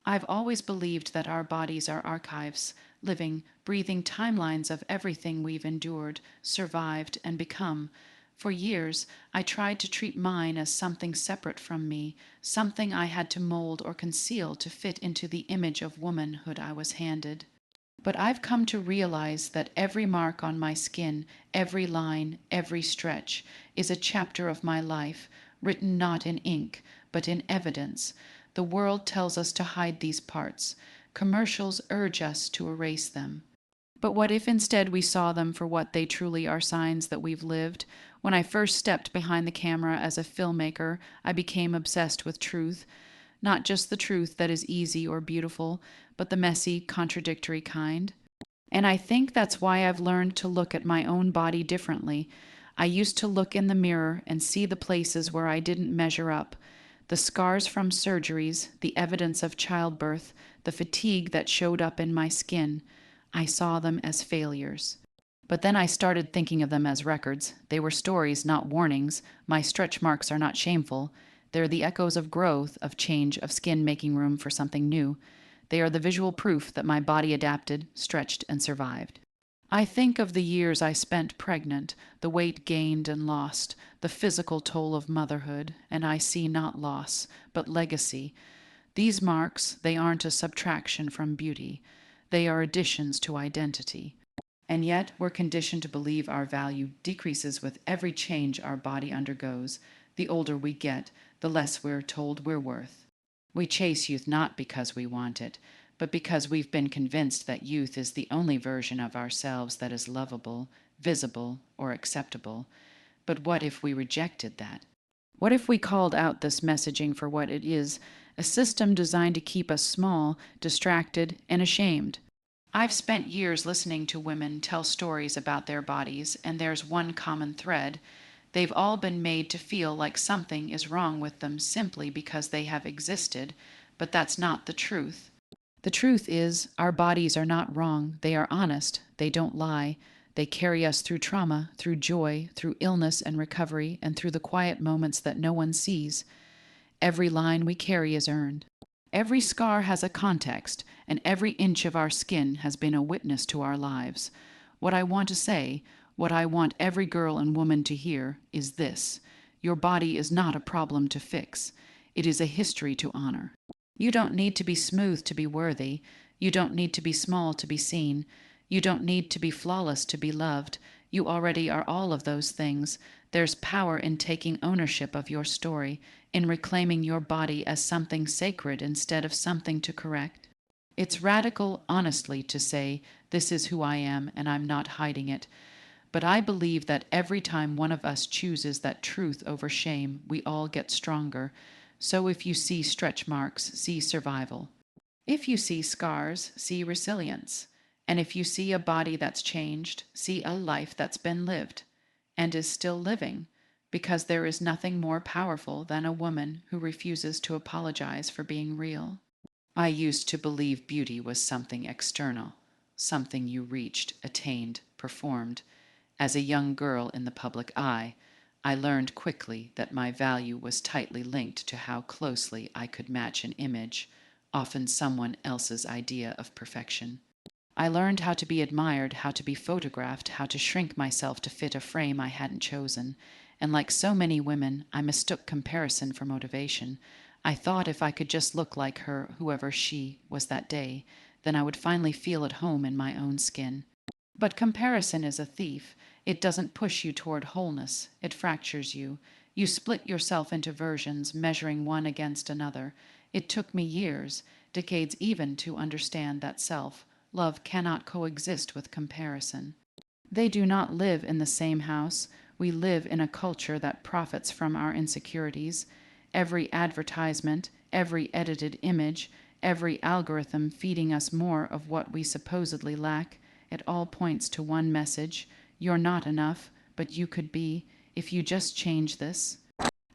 I've always believed that our bodies are archives, living, breathing timelines of everything we've endured, survived, and become. For years, I tried to treat mine as something separate from me, something I had to mold or conceal to fit into the image of womanhood I was handed. But I've come to realize that every mark on my skin, every line, every stretch, is a chapter of my life, written not in ink, but in evidence. The world tells us to hide these parts. Commercials urge us to erase them. But what if instead we saw them for what they truly are, signs that we've lived? When I first stepped behind the camera as a filmmaker, I became obsessed with truth. Not just the truth that is easy or beautiful, but the messy, contradictory kind. And I think that's why I've learned to look at my own body differently. I used to look in the mirror and see the places where I didn't measure up. The scars from surgeries, the evidence of childbirth, the fatigue that showed up in my skin. I saw them as failures. But then I started thinking of them as records. They were stories, not warnings. My stretch marks are not shameful. They're the echoes of growth, of change, of skin making room for something new. They are the visual proof that my body adapted, stretched, and survived. I think of the years I spent pregnant, the weight gained and lost, the physical toll of motherhood, and I see not loss, but legacy. These marks, they aren't a subtraction from beauty. They are additions to identity. And yet, we're conditioned to believe our value decreases with every change our body undergoes. The older we get, the less we're told we're worth. We chase youth not because we want it, but because we've been convinced that youth is the only version of ourselves that is lovable, visible, or acceptable. But what if we rejected that? What if we called out this messaging for what it is, a system designed to keep us small, distracted, and ashamed? I've spent years listening to women tell stories about their bodies, and there's one common thread. They've all been made to feel like something is wrong with them simply because they have existed, but that's not the truth. The truth is, our bodies are not wrong. They are honest. They don't lie. They carry us through trauma, through joy, through illness and recovery, and through the quiet moments that no one sees. Every line we carry is earned. Every scar has a context, and every inch of our skin has been a witness to our lives. What I want to say, what I want every girl and woman to hear, is this: your body is not a problem to fix. It is a history to honor. You don't need to be smooth to be worthy. You don't need to be small to be seen. You don't need to be flawless to be loved. You already are all of those things. There's power in taking ownership of your story, in reclaiming your body as something sacred instead of something to correct. It's radical, honestly, to say, this is who I am and I'm not hiding it. But I believe that every time one of us chooses that truth over shame, we all get stronger. So if you see stretch marks, see survival. If you see scars, see resilience. And if you see a body that's changed, see a life that's been lived and is still living, because there is nothing more powerful than a woman who refuses to apologize for being real. I used to believe beauty was something external, something you reached, attained, performed. As a young girl in the public eye, I learned quickly that my value was tightly linked to how closely I could match an image, often someone else's idea of perfection. I learned how to be admired, how to be photographed, how to shrink myself to fit a frame I hadn't chosen, and like so many women, I mistook comparison for motivation. I thought if I could just look like her, whoever she was that day, then I would finally feel at home in my own skin. But comparison is a thief. It doesn't push you toward wholeness. It fractures you. You split yourself into versions, measuring one against another. It took me years, decades even, to understand that self-love cannot coexist with comparison. They do not live in the same house. We live in a culture that profits from our insecurities. Every advertisement, every edited image, every algorithm feeding us more of what we supposedly lack, it all points to one message: you're not enough, but you could be, if you just change this.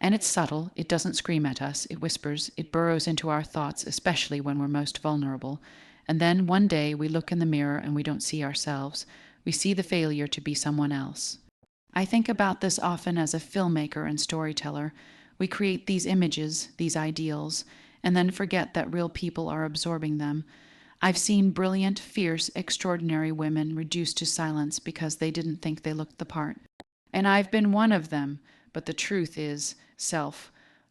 And it's subtle. It doesn't scream at us. It whispers. It burrows into our thoughts, especially when we're most vulnerable. And then one day we look in the mirror and we don't see ourselves. We see the failure to be someone else. I think about this often as a filmmaker and storyteller. We create these images, these ideals, and then forget that real people are absorbing them. I've seen brilliant, fierce, extraordinary women reduced to silence because they didn't think they looked the part. And I've been one of them, but the truth is,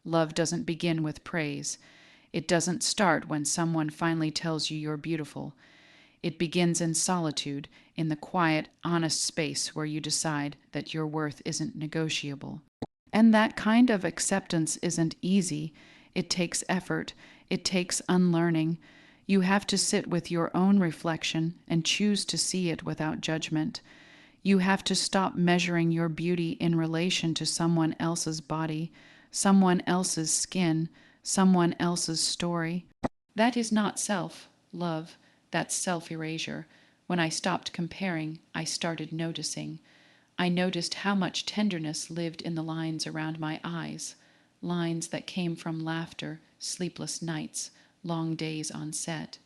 love doesn't begin with praise. It doesn't start when someone finally tells you you're beautiful. It begins in solitude, in the quiet, honest space where you decide that your worth isn't negotiable. And that kind of acceptance isn't easy. It takes effort. It takes unlearning. You have to sit with your own reflection and choose to see it without judgment. You have to stop measuring your beauty in relation to someone else's body, someone else's skin, someone else's story. That is not self-love. That's self-erasure. When I stopped comparing, I started noticing. I noticed how much tenderness lived in the lines around my eyes, lines that came from laughter, sleepless nights, long days on set.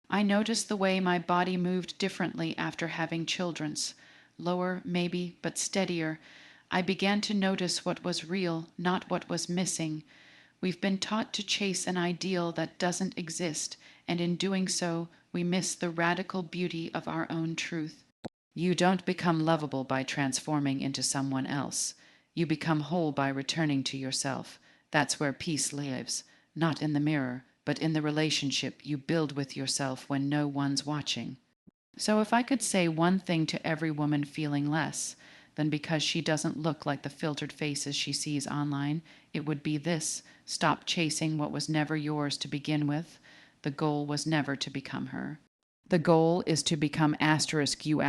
I noticed the way my body moved differently after having children's, lower maybe, but steadier. I began to notice what was real, not what was missing. We've been taught to chase an ideal that doesn't exist, and in doing so, we miss the radical beauty of our own truth. You don't become lovable by transforming into someone else. You become whole by returning to yourself. That's where peace lives, not in the mirror, but in the relationship you build with yourself when no one's watching. So if I could say one thing to every woman feeling less than because she doesn't look like the filtered faces she sees online, it would be this: stop chasing what was never yours to begin with. The goal was never to become her. The goal is to become you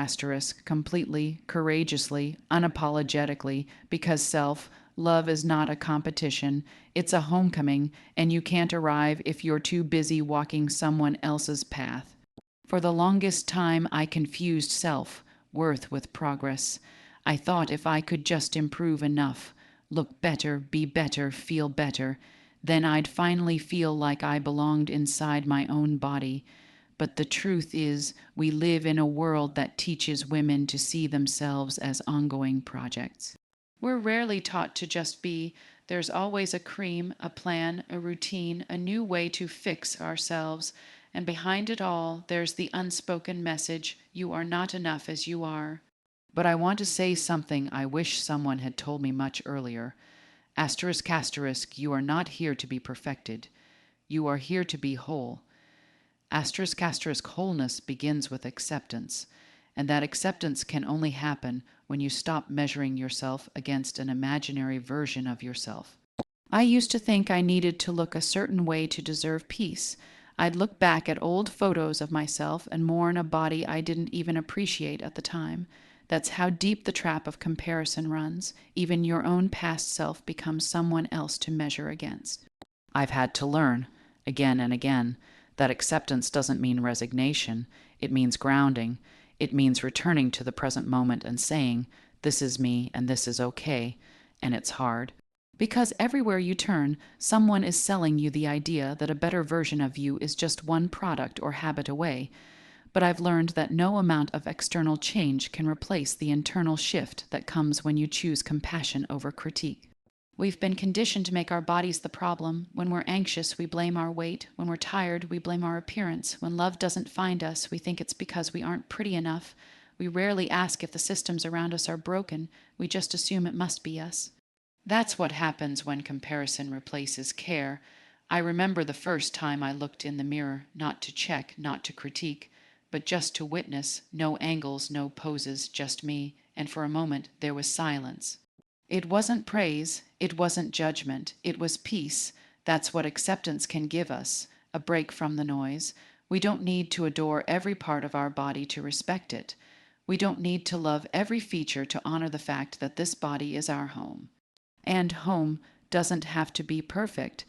completely, courageously, unapologetically, because love is not a competition, it's a homecoming, and you can't arrive if you're too busy walking someone else's path. For the longest time, I confused self-worth with progress. I thought if I could just improve enough, look better, be better, feel better, then I'd finally feel like I belonged inside my own body. But the truth is, we live in a world that teaches women to see themselves as ongoing projects. We're rarely taught to just be. There's always a cream, a plan, a routine, a new way to fix ourselves. And behind it all, there's the unspoken message, you are not enough as you are. But I want to say something I wish someone had told me much earlier. ***, you are not here to be perfected. You are here to be whole. Wholeness begins with acceptance, and that acceptance can only happen when you stop measuring yourself against an imaginary version of yourself. I used to think I needed to look a certain way to deserve peace. I'd look back at old photos of myself and mourn a body I didn't even appreciate at the time. That's how deep the trap of comparison runs. Even your own past self becomes someone else to measure against. I've had to learn, again and again, that acceptance doesn't mean resignation. It means grounding. It means returning to the present moment and saying, this is me and this is okay. And it's hard. Because everywhere you turn, someone is selling you the idea that a better version of you is just one product or habit away. But I've learned that no amount of external change can replace the internal shift that comes when you choose compassion over critique. We've been conditioned to make our bodies the problem. When we're anxious, we blame our weight. When we're tired, we blame our appearance. When love doesn't find us, we think it's because we aren't pretty enough. We rarely ask if the systems around us are broken. We just assume it must be us. That's what happens when comparison replaces care. I remember the first time I looked in the mirror, not to check, not to critique, but just to witness. No angles, no poses, just me. And for a moment, there was silence. It wasn't praise, it wasn't judgment, it was peace. That's what acceptance can give us, a break from the noise. We don't need to adore every part of our body to respect it. We don't need to love every feature to honor the fact that this body is our home. And home doesn't have to be perfect.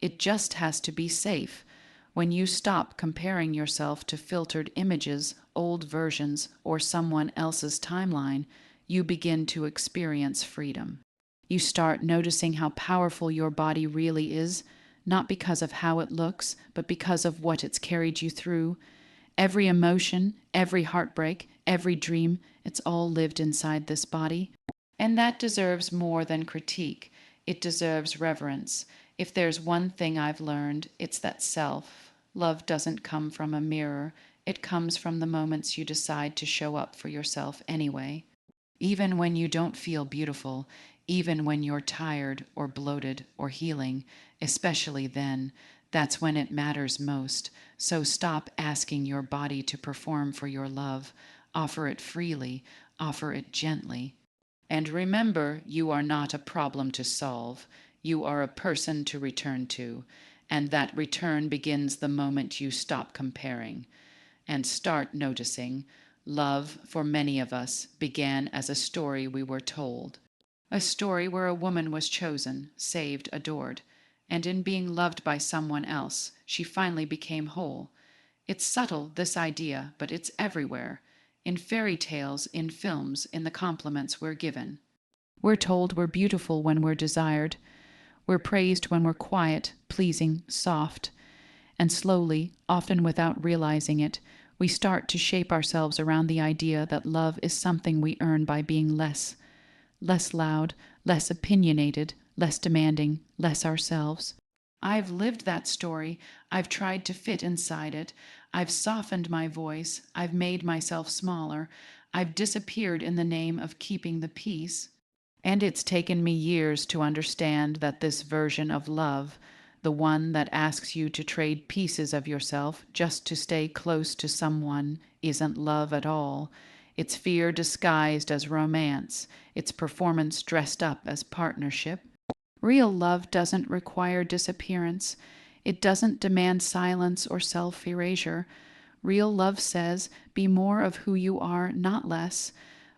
It just has to be safe. When you stop comparing yourself to filtered images, old versions, or someone else's timeline, you begin to experience freedom. You start noticing how powerful your body really is, not because of how it looks, but because of what it's carried you through. Every emotion, every heartbreak, every dream, it's all lived inside this body. And that deserves more than critique. It deserves reverence. If there's one thing I've learned, it's that love doesn't come from a mirror. It comes from the moments you decide to show up for yourself anyway. Even when you don't feel beautiful, even when you're tired or bloated or healing, especially then, that's when it matters most. So stop asking your body to perform for your love. Offer it freely, offer it gently. And remember, you are not a problem to solve. You are a person to return to. And that return begins the moment you stop comparing and start noticing. Love, for many of us, began as a story we were told. A story where a woman was chosen, saved, adored, and in being loved by someone else, she finally became whole. It's subtle, this idea, but it's everywhere. In fairy tales, in films, in the compliments we're given. We're told we're beautiful when we're desired. We're praised when we're quiet, pleasing, soft. And slowly, often without realizing it, we start to shape ourselves around the idea that love is something we earn by being less loud, less opinionated, less demanding, less ourselves. I've lived that story. I've tried to fit inside it. I've softened my voice. I've made myself smaller. I've disappeared in the name of keeping the peace. And it's taken me years to understand that this version of love, the one that asks you to trade pieces of yourself just to stay close to someone, isn't love at all. It's fear disguised as romance. It's performance dressed up as partnership. Real love doesn't require disappearance. It doesn't demand silence or self-erasure. Real love says, be more of who you are, not less.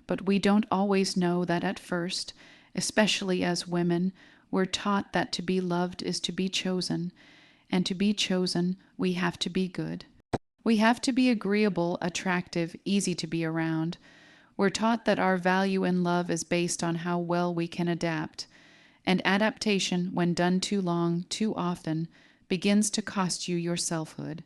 But we don't always know that at first. Especially as women, we're taught that to be loved is to be chosen. And to be chosen, we have to be good. We have to be agreeable, attractive, easy to be around. We're taught that our value in love is based on how well we can adapt. And adaptation, when done too long, too often, begins to cost you your selfhood.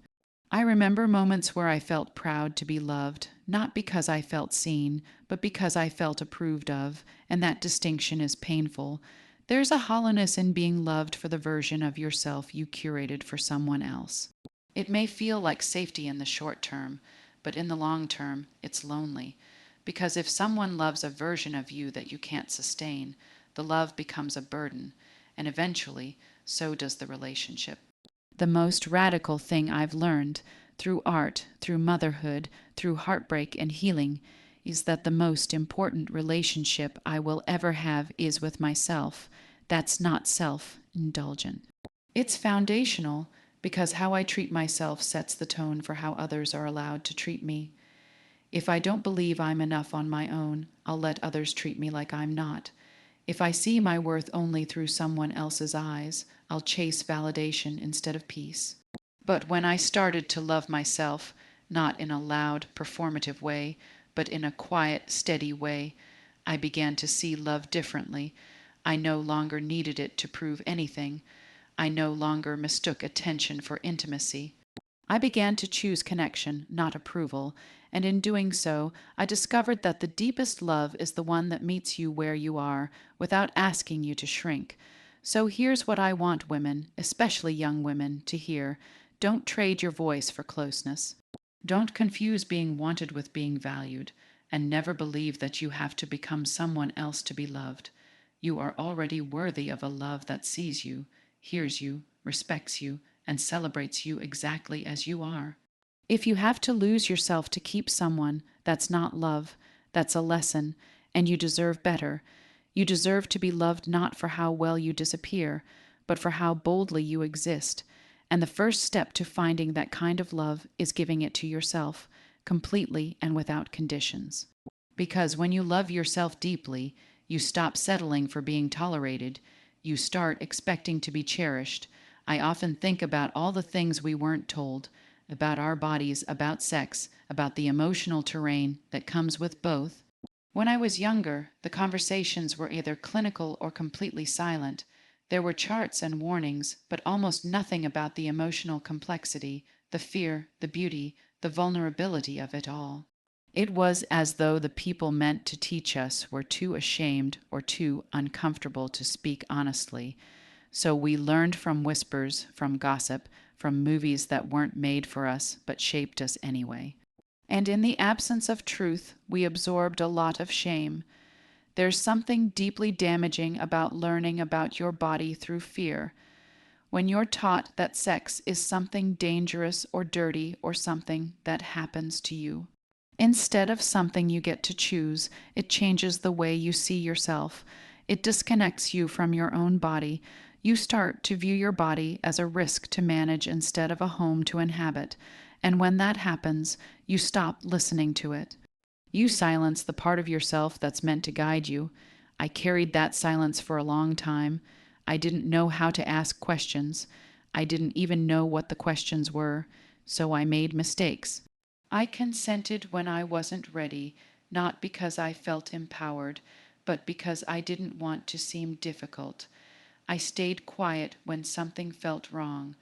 I remember moments where I felt proud to be loved, not because I felt seen, but because I felt approved of, and that distinction is painful. There's a hollowness in being loved for the version of yourself you curated for someone else. It may feel like safety in the short term, but in the long term, it's lonely. Because if someone loves a version of you that you can't sustain, the love becomes a burden, and eventually, so does the relationship. The most radical thing I've learned, through art, through motherhood, through heartbreak and healing, is that the most important relationship I will ever have is with myself. That's not self-indulgent. It's foundational, because how I treat myself sets the tone for how others are allowed to treat me. If I don't believe I'm enough on my own, I'll let others treat me like I'm not. If I see my worth only through someone else's eyes, I'll chase validation instead of peace. But when I started to love myself, not in a loud, performative way, but in a quiet, steady way, I began to see love differently. I no longer needed it to prove anything. I no longer mistook attention for intimacy. I began to choose connection, not approval, and in doing so, I discovered that the deepest love is the one that meets you where you are, without asking you to shrink. So here's what I want women, especially young women, to hear. Don't trade your voice for closeness. Don't confuse being wanted with being valued, and never believe that you have to become someone else to be loved. You are already worthy of a love that sees you, hears you, respects you, and celebrates you exactly as you are. If you have to lose yourself to keep someone, that's not love, that's a lesson, and you deserve better. You deserve to be loved not for how well you disappear, but for how boldly you exist. And the first step to finding that kind of love is giving it to yourself, completely and without conditions. Because when you love yourself deeply, you stop settling for being tolerated. You start expecting to be cherished. I often think about all the things we weren't told, about our bodies, about sex, about the emotional terrain that comes with both. When I was younger, the conversations were either clinical or completely silent. There were charts and warnings, but almost nothing about the emotional complexity, the fear, the beauty, the vulnerability of it all. It was as though the people meant to teach us were too ashamed or too uncomfortable to speak honestly. So we learned from whispers, from gossip, from movies that weren't made for us but shaped us anyway. And in the absence of truth, we absorbed a lot of shame. There's something deeply damaging about learning about your body through fear. When you're taught that sex is something dangerous or dirty or something that happens to you, instead of something you get to choose, it changes the way you see yourself. It disconnects you from your own body. You start to view your body as a risk to manage instead of a home to inhabit. And when that happens, you stop listening to it. You silence the part of yourself that's meant to guide you. I carried that silence for a long time. I didn't know how to ask questions. I didn't even know what the questions were, so I made mistakes. I consented when I wasn't ready, not because I felt empowered, but because I didn't want to seem difficult. I stayed quiet when something felt wrong.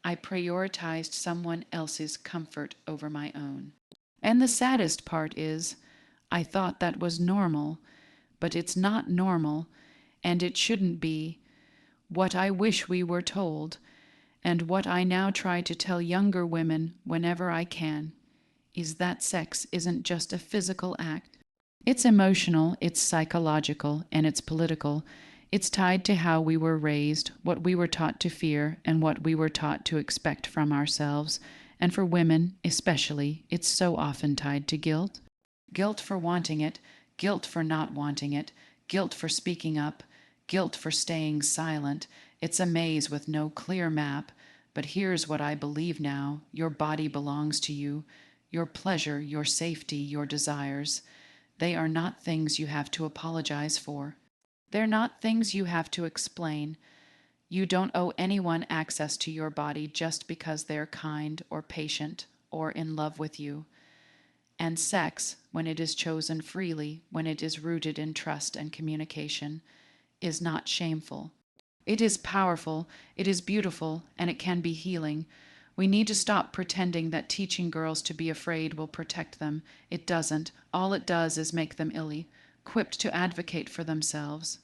I prioritized someone else's comfort over my own. And the saddest part is, I thought that was normal, but it's not normal, and it shouldn't be. What I wish we were told, and what I now try to tell younger women whenever I can, is that sex isn't just a physical act. It's emotional, it's psychological, and it's political. It's tied to how we were raised, what we were taught to fear, and what we were taught to expect from ourselves. And for women, especially, it's so often tied to guilt. Guilt for wanting it, guilt for not wanting it, guilt for speaking up, guilt for staying silent. It's a maze with no clear map. But here's what I believe now. Your body belongs to you. Your pleasure, your safety, your desires. They are not things you have to apologize for. They're not things you have to explain. You don't owe anyone access to your body just because they're kind or patient or in love with you. And sex, when it is chosen freely, when it is rooted in trust and communication, is not shameful. It is powerful, it is beautiful, and it can be healing. We need to stop pretending that teaching girls to be afraid will protect them. It doesn't. All it does is make them ill-equipped to advocate for themselves.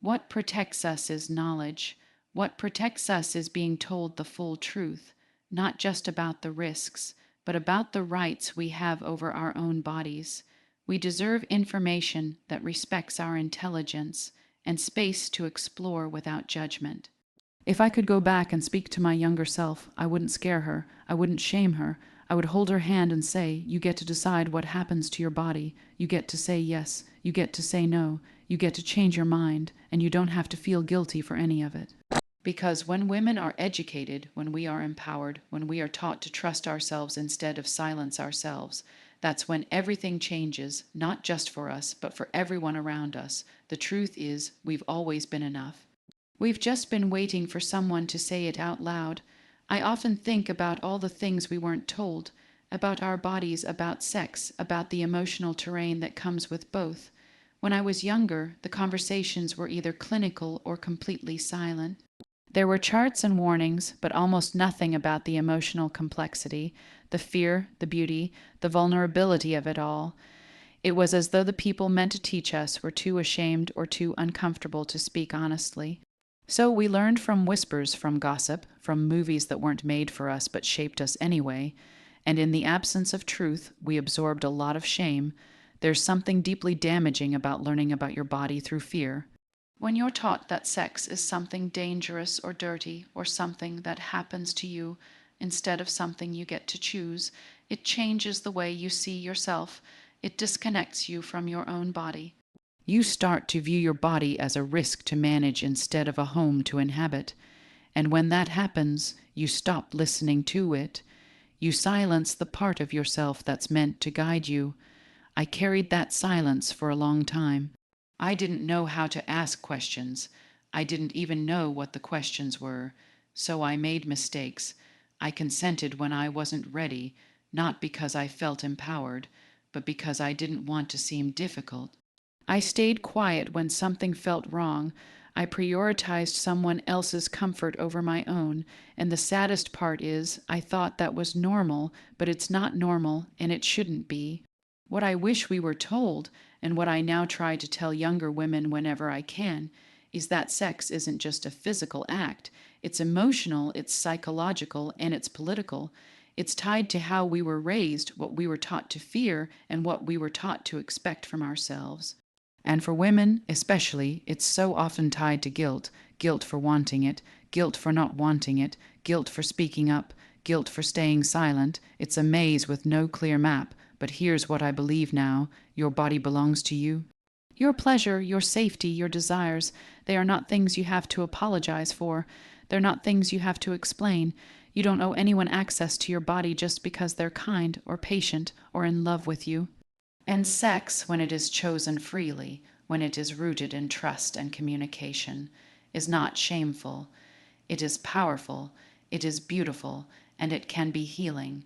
What protects us is knowledge. What protects us is being told the full truth, not just about the risks, but about the rights we have over our own bodies. We deserve information that respects our intelligence and space to explore without judgment. If I could go back and speak to my younger self, I wouldn't scare her. I wouldn't shame her. I would hold her hand and say, you get to decide what happens to your body. You get to say yes. You get to say no. You get to change your mind, and you don't have to feel guilty for any of it. Because when women are educated, when we are empowered, when we are taught to trust ourselves instead of silence ourselves, that's when everything changes, not just for us, but for everyone around us. The truth is, we've always been enough. We've just been waiting for someone to say it out loud. I often think about all the things we weren't told, about our bodies, about sex, about the emotional terrain that comes with both. When I was younger, the conversations were either clinical or completely silent. There were charts and warnings, but almost nothing about the emotional complexity, the fear, the beauty, the vulnerability of it all. It was as though the people meant to teach us were too ashamed or too uncomfortable to speak honestly. So we learned from whispers, from gossip, from movies that weren't made for us but shaped us anyway, and in the absence of truth, we absorbed a lot of shame. There's something deeply damaging about learning about your body through fear. When you're taught that sex is something dangerous or dirty or something that happens to you instead of something you get to choose, it changes the way you see yourself. It disconnects you from your own body. You start to view your body as a risk to manage instead of a home to inhabit. And when that happens, you stop listening to it. You silence the part of yourself that's meant to guide you. I carried that silence for a long time. I didn't know how to ask questions. I didn't even know what the questions were. So I made mistakes. I consented when I wasn't ready, not because I felt empowered, but because I didn't want to seem difficult. I stayed quiet when something felt wrong. I prioritized someone else's comfort over my own, and the saddest part is I thought that was normal, but it's not normal, and it shouldn't be. What I wish we were told, and what I now try to tell younger women whenever I can, is that sex isn't just a physical act. It's emotional, it's psychological, and it's political. It's tied to how we were raised, what we were taught to fear, and what we were taught to expect from ourselves. And for women, especially, it's so often tied to guilt: guilt for wanting it, guilt for not wanting it, guilt for speaking up, guilt for staying silent. It's a maze with no clear map. But here's what I believe now: your body belongs to you. Your pleasure, your safety, your desires, they are not things you have to apologize for. They're not things you have to explain. You don't owe anyone access to your body just because they're kind or patient or in love with you. And sex, when it is chosen freely, when it is rooted in trust and communication, is not shameful. It is powerful, it is beautiful, and it can be healing.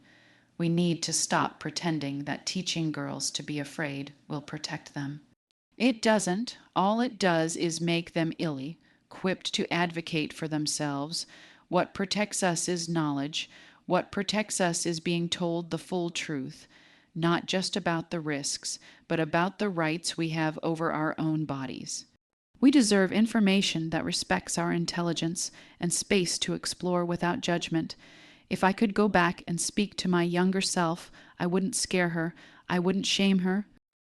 We need to stop pretending that teaching girls to be afraid will protect them. It doesn't. All it does is make them ill-equipped to advocate for themselves. What protects us is knowledge. What protects us is being told the full truth, not just about the risks, but about the rights we have over our own bodies. We deserve information that respects our intelligence and space to explore without judgment. If I could go back and speak to my younger self, I wouldn't scare her. I wouldn't shame her.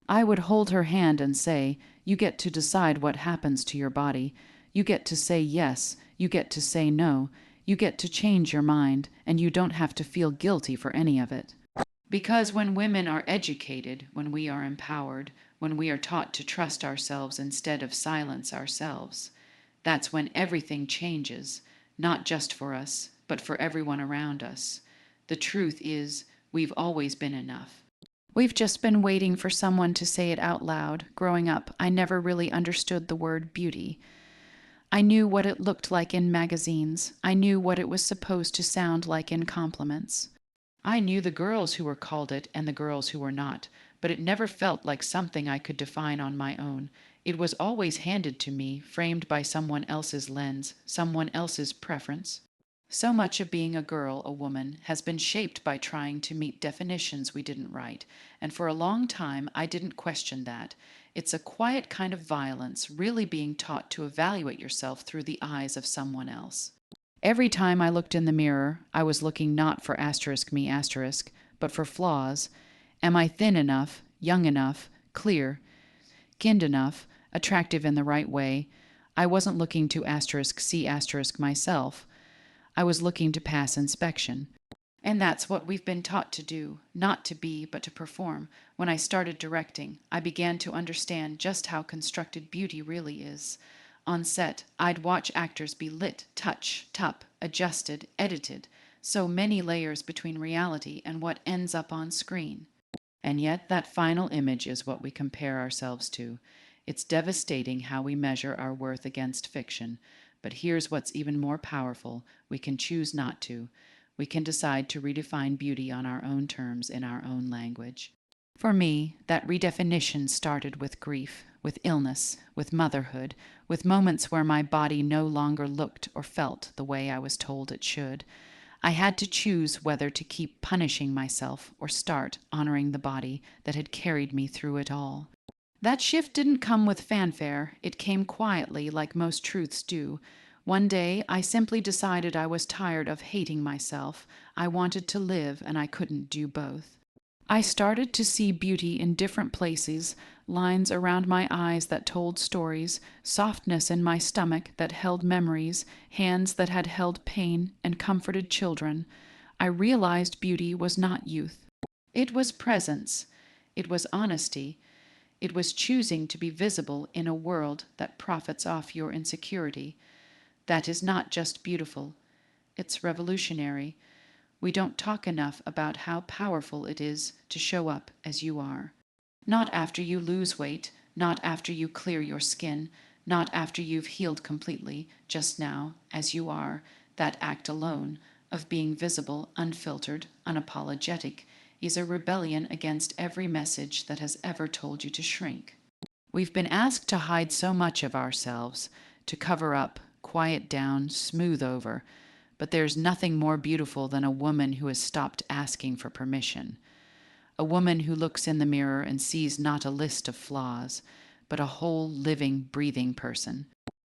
I would hold her hand and say, "You get to decide what happens to your body. You get to say yes. You get to say no. You get to change your mind, and you don't have to feel guilty for any of it." Because when women are educated, when we are empowered, when we are taught to trust ourselves instead of silence ourselves, that's when everything changes, not just for us, but for everyone around us. The truth is, we've always been enough. We've just been waiting for someone to say it out loud. Growing up, I never really understood the word beauty. I knew what it looked like in magazines. I knew what it was supposed to sound like in compliments. I knew the girls who were called it and the girls who were not, but it never felt like something I could define on my own. It was always handed to me, framed by someone else's lens, someone else's preference. So much of being a girl, a woman, has been shaped by trying to meet definitions we didn't write, and for a long time I didn't question that. It's a quiet kind of violence, really being taught to evaluate yourself through the eyes of someone else. Every time I looked in the mirror, I was looking not for *me*, but for flaws. Am I thin enough, young enough, clear, skinned enough, attractive in the right way? I wasn't looking to *C* myself. I was looking to pass inspection. And that's what we've been taught to do, not to be, but to perform. When I started directing, I began to understand just how constructed beauty really is. On set, I'd watch actors be lit, touched up, adjusted, edited, so many layers between reality and what ends up on screen. And yet that final image is what we compare ourselves to. It's devastating how we measure our worth against fiction. But here's what's even more powerful: we can choose not to. We can decide to redefine beauty on our own terms in our own language. For me, that redefinition started with grief, with illness, with motherhood, with moments where my body no longer looked or felt the way I was told it should. I had to choose whether to keep punishing myself or start honoring the body that had carried me through it all. That shift didn't come with fanfare. It came quietly, like most truths do. One day, I simply decided I was tired of hating myself. I wanted to live, and I couldn't do both. I started to see beauty in different places, lines around my eyes that told stories, softness in my stomach that held memories, hands that had held pain and comforted children. I realized beauty was not youth. It was presence. It was honesty. It was choosing to be visible in a world that profits off your insecurity. That is not just beautiful. It's revolutionary. We don't talk enough about how powerful it is to show up as you are. Not after you lose weight, not after you clear your skin, not after you've healed completely, just now, as you are. That act alone, of being visible, unfiltered, unapologetic, is a rebellion against every message that has ever told you to shrink. We've been asked to hide so much of ourselves, to cover up, quiet down, smooth over. But there's nothing more beautiful than a woman who has stopped asking for permission. A woman who looks in the mirror and sees not a list of flaws, but a whole living, breathing person.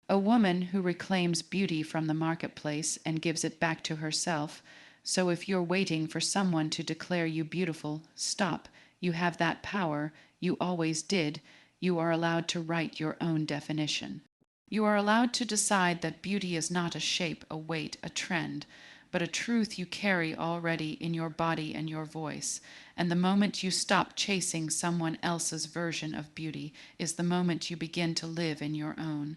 A woman who reclaims beauty from the marketplace and gives it back to herself. So if you're waiting for someone to declare you beautiful, stop. You have that power. You always did. You are allowed to write your own definition. You are allowed to decide that beauty is not a shape, a weight, a trend, but a truth you carry already in your body and your voice. And the moment you stop chasing someone else's version of beauty is the moment you begin to live in your own.